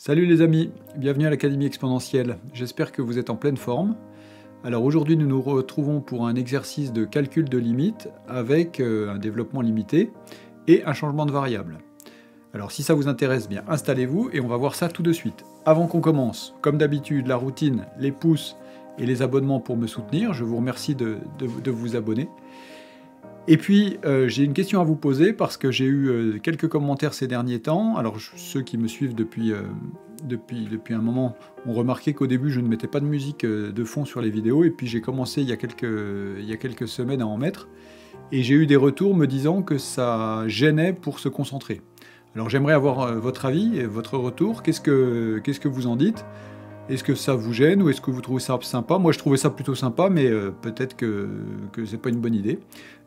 Salut les amis, bienvenue à l'Académie exponentielle, j'espère que vous êtes en pleine forme. Alors aujourd'hui nous nous retrouvons pour un exercice de calcul de limite avec un développement limité et un changement de variable. Alors si ça vous intéresse, bien installez-vous et on va voir ça tout de suite. Avant qu'on commence, comme d'habitude, la routine, les pouces et les abonnements pour me soutenir, je vous remercie de vous abonner. Et puis, j'ai une question à vous poser parce que j'ai eu quelques commentaires ces derniers temps. Alors, ceux qui me suivent depuis un moment ont remarqué qu'au début, je ne mettais pas de musique de fond sur les vidéos. Et puis, j'ai commencé il y a quelques semaines à en mettre. Et j'ai eu des retours me disant que ça gênait pour se concentrer. Alors, j'aimerais avoir votre avis et votre retour. Qu'est-ce que vous en dites ? Est-ce que ça vous gêne ou est-ce que vous trouvez ça sympa? Moi, je trouvais ça plutôt sympa, mais peut-être que c'est pas une bonne idée.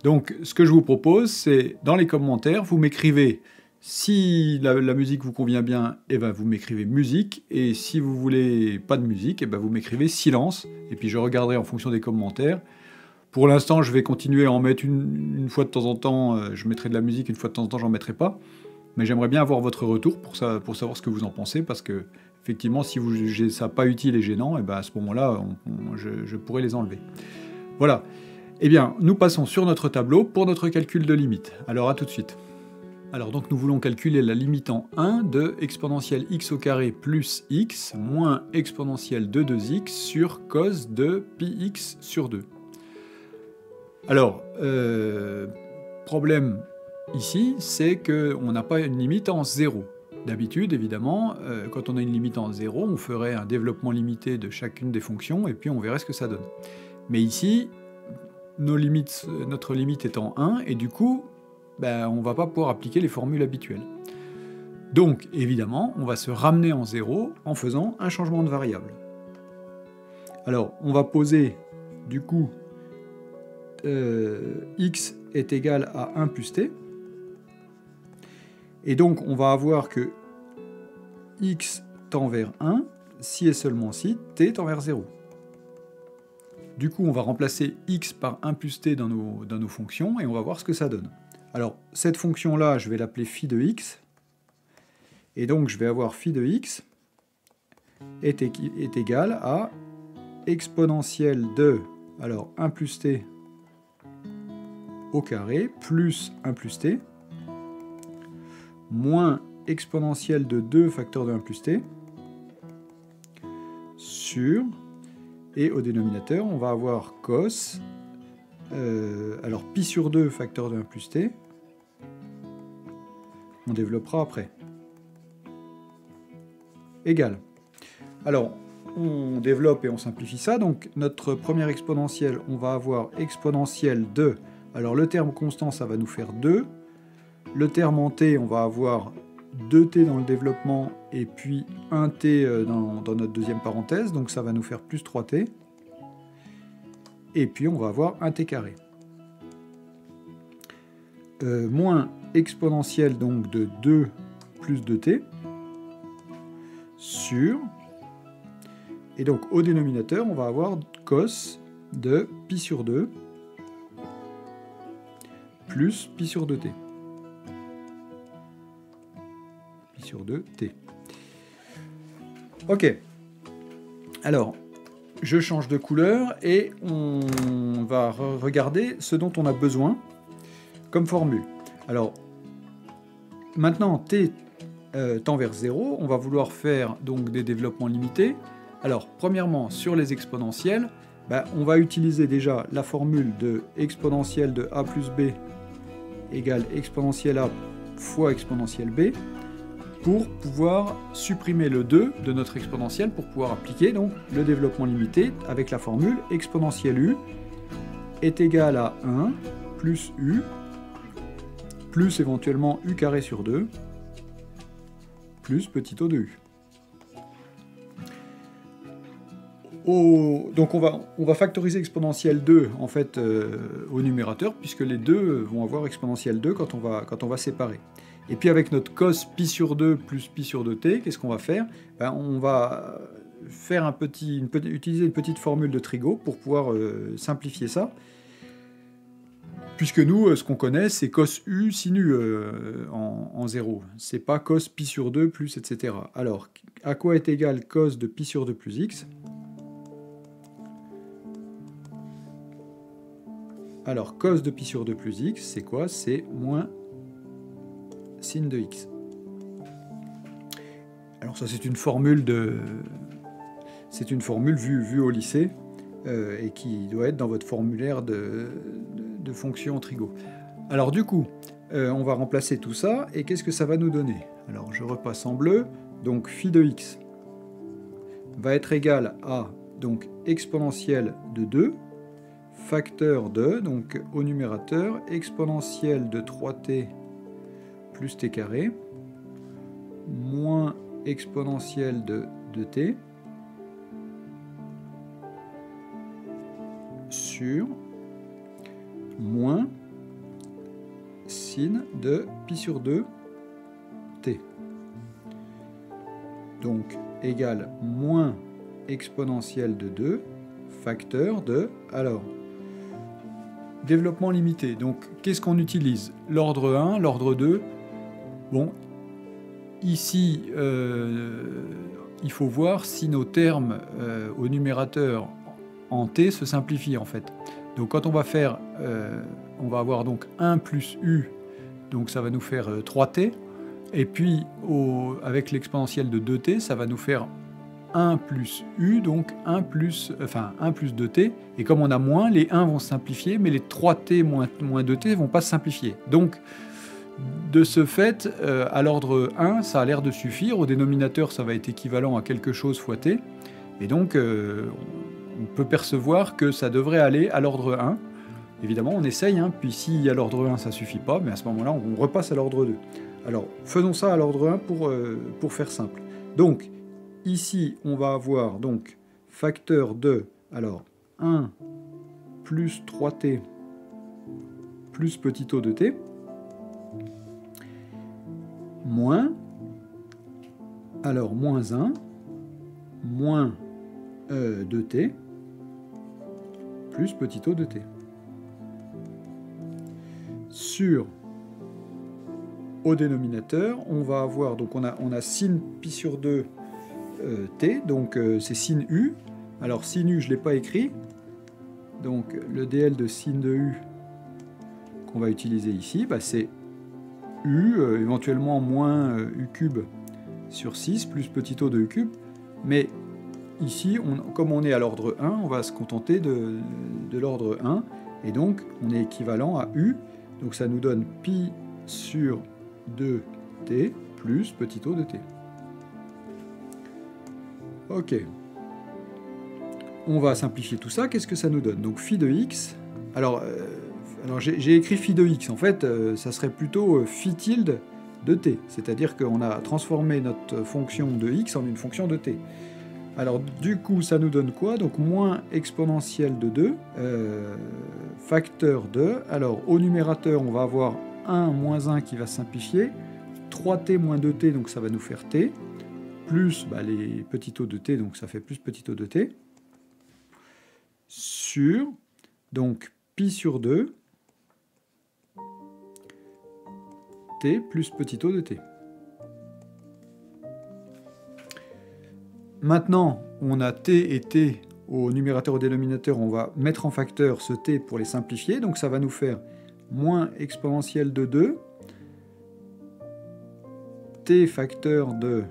Donc, ce que je vous propose, c'est dans les commentaires, vous m'écrivez si la musique vous convient bien, eh ben, vous m'écrivez musique, et si vous voulez pas de musique, eh ben, vous m'écrivez silence, et puis je regarderai en fonction des commentaires. Pour l'instant, je vais continuer à en mettre une fois de temps en temps, je mettrai de la musique, une fois de temps en temps, j'en mettrai pas. Mais j'aimerais bien avoir votre retour pour savoir ce que vous en pensez, parce que effectivement, si vous jugez ça pas utile et gênant, et ben à ce moment-là, je pourrais les enlever. Voilà. Eh bien, nous passons sur notre tableau pour notre calcul de limite. Alors, à tout de suite. Alors, donc, nous voulons calculer la limite en 1 de exponentielle x au carré plus x moins exponentielle de 2x sur cos de pi x sur 2. Alors, problème ici, c'est qu'on n'a pas une limite en 0. D'habitude, évidemment, quand on a une limite en 0, on ferait un développement limité de chacune des fonctions, et puis on verrait ce que ça donne. Mais ici, notre limite est en 1, et du coup, on ne va pas pouvoir appliquer les formules habituelles. Donc, évidemment, on va se ramener en 0 en faisant un changement de variable. Alors, on va poser, du coup, x est égal à 1 plus t, et donc, on va avoir que x tend vers 1, si et seulement si t tend vers 0. Du coup, on va remplacer x par 1 plus t dans nos fonctions, et on va voir ce que ça donne. Alors, cette fonction-là, je vais l'appeler phi de x, et donc je vais avoir phi de x est égal à exponentielle de, alors 1 plus t au carré, plus 1 plus t, moins exponentielle de 2 facteur de 1 plus t, sur, et au dénominateur, on va avoir cos, alors pi sur 2 facteur de 1 plus t, on développera après, égal. Alors, on développe et on simplifie ça, donc notre première exponentielle, on va avoir exponentielle de, alors le terme constant, ça va nous faire 2, le terme en t, on va avoir 2t dans le développement et puis 1t dans notre deuxième parenthèse, donc ça va nous faire plus 3t. Et puis on va avoir 1t carré. Moins exponentielle donc de 2 plus 2t sur, et donc au dénominateur, on va avoir cos de pi sur 2 plus pi sur 2t. Sur 2t. Ok. Alors, je change de couleur et on va regarder ce dont on a besoin comme formule. Alors, maintenant, t tend vers 0, on va vouloir faire donc des développements limités. Alors, premièrement, sur les exponentielles, on va utiliser déjà la formule de exponentielle de a plus b égale exponentielle a fois exponentielle b, pour pouvoir supprimer le 2 de notre exponentielle, pour pouvoir appliquer donc le développement limité avec la formule exponentielle u est égal à 1 plus u, plus éventuellement u carré sur 2, plus petit o de u. Donc on va factoriser exponentielle 2 en fait au numérateur, puisque les deux vont avoir exponentielle 2 quand on va séparer. Et puis avec notre cos pi sur 2 plus pi sur 2t, qu'est-ce qu'on va faire? On va faire utiliser une petite formule de Trigo pour pouvoir simplifier ça. Puisque nous, ce qu'on connaît, c'est cos u sin u en 0. C'est pas cos pi sur 2 plus, etc. Alors, à quoi est égal cos de pi sur 2 plus x? Alors, cos de pi sur 2 plus x, c'est quoi? C'est moins sin de x. Alors ça, c'est une formule vue au lycée et qui doit être dans votre formulaire de fonction trigo. Alors du coup, on va remplacer tout ça et qu'est-ce que ça va nous donner? Alors je repasse en bleu. Donc phi de x va être égal à donc exponentielle de 2 facteur de, donc au numérateur, exponentielle de 3t plus t carré, moins exponentielle de 2t, sur moins sin de pi sur 2 t. Donc égale moins exponentielle de 2 facteur de... Alors, développement limité. Donc, qu'est-ce qu'on utilise? L'ordre 1, l'ordre 2. Bon, ici, il faut voir si nos termes au numérateur en t se simplifient, en fait. Donc, quand on va faire, on va avoir donc 1 plus u, donc ça va nous faire 3t. Et puis, avec l'exponentielle de 2t, ça va nous faire 1 plus u, donc 1 plus 2t. Et comme on a moins, les 1 vont se simplifier, mais les 3t moins 2t ne vont pas se simplifier. Donc, de ce fait, à l'ordre 1, ça a l'air de suffire. Au dénominateur, ça va être équivalent à quelque chose fois t. Et donc, on peut percevoir que ça devrait aller à l'ordre 1. Évidemment, on essaye, hein, puis si à l'ordre 1, ça ne suffit pas, mais à ce moment-là, on repasse à l'ordre 2. Alors, faisons ça à l'ordre 1 pour faire simple. Donc, ici, on va avoir donc facteur de, alors 1 plus 3t plus petit o de t, moins, alors moins 1, moins 2t, plus petit o de t. Sur, au dénominateur, on va avoir, donc on a sin pi sur 2 t, donc c'est sin u. Alors sin u, je ne l'ai pas écrit, donc le dl de sin de u qu'on va utiliser ici, bah, c'est u, éventuellement moins u cube sur 6, plus petit o de u cube, mais ici, comme on est à l'ordre 1, on va se contenter de l'ordre 1, et donc on est équivalent à u, donc ça nous donne pi sur 2t plus petit o de t. Ok. On va simplifier tout ça. Qu'est-ce que ça nous donne? Donc phi de x. Alors j'ai écrit phi de x. En fait, ça serait plutôt phi tilde de t. C'est-à-dire qu'on a transformé notre fonction de x en une fonction de t. Alors du coup, ça nous donne quoi? Donc moins exponentielle de 2, facteur de. Alors au numérateur, on va avoir 1 moins 1 qui va simplifier. 3t moins 2t, donc ça va nous faire t. Plus les petits o de t, donc ça fait plus petit o de t. Sur, donc pi sur 2, t plus petit o de t. Maintenant, on a t et t au numérateur et au dénominateur, on va mettre en facteur ce t pour les simplifier, donc ça va nous faire moins exponentielle de 2, t facteur de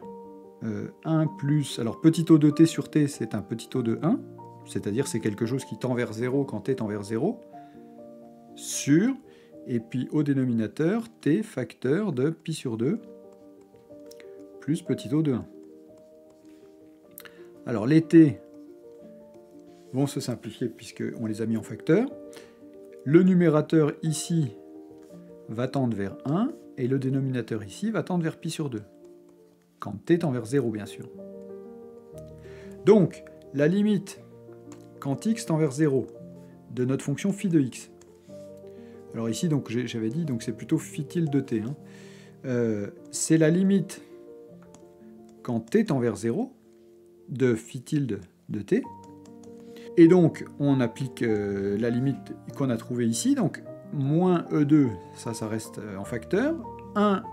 1 plus, alors petit o de t sur t, c'est un petit o de 1, c'est-à-dire c'est quelque chose qui tend vers 0 quand t tend vers 0, sur, et puis au dénominateur, t facteur de pi sur 2, plus petit o de 1. Alors les t vont se simplifier puisqu'on les a mis en facteur. Le numérateur ici va tendre vers 1, et le dénominateur ici va tendre vers pi sur 2. Quand t tend vers 0, bien sûr. Donc, la limite, quand x tend vers 0, de notre fonction phi de x. Alors ici, donc j'avais dit, donc c'est plutôt phi tilde de t. Hein. C'est la limite, quand t tend vers 0, de phi tilde de t. Et donc, on applique la limite qu'on a trouvée ici. Donc, moins e2, ça reste en facteur. 1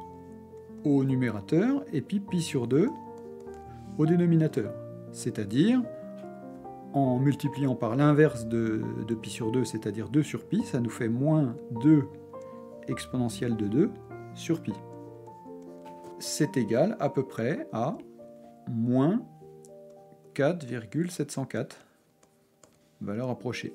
au numérateur, et puis pi sur 2 au dénominateur. C'est-à-dire, en multipliant par l'inverse de pi sur 2, c'est-à-dire 2 sur pi, ça nous fait moins 2 exponentielle de 2 sur pi. C'est égal à peu près à moins 4,704, valeur approchée.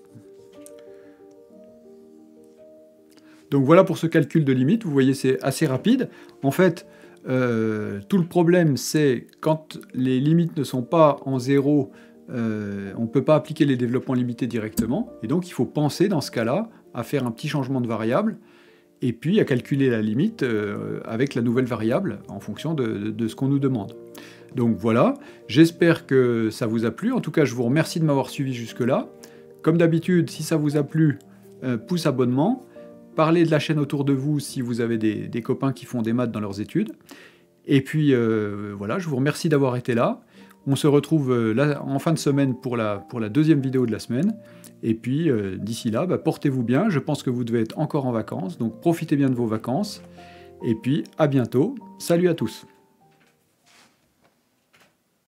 Donc voilà pour ce calcul de limite, vous voyez c'est assez rapide. En fait, tout le problème c'est quand les limites ne sont pas en zéro, on ne peut pas appliquer les développements limités directement, et donc il faut penser dans ce cas-là à faire un petit changement de variable, et puis à calculer la limite avec la nouvelle variable en fonction de ce qu'on nous demande. Donc voilà, j'espère que ça vous a plu. En tout cas, je vous remercie de m'avoir suivi jusque-là. Comme d'habitude, si ça vous a plu, pouce abonnement. Parlez de la chaîne autour de vous si vous avez des copains qui font des maths dans leurs études. Et puis voilà, je vous remercie d'avoir été là. On se retrouve là, en fin de semaine pour la deuxième vidéo de la semaine. Et puis d'ici là, portez-vous bien. Je pense que vous devez être encore en vacances, donc profitez bien de vos vacances. Et puis à bientôt. Salut à tous.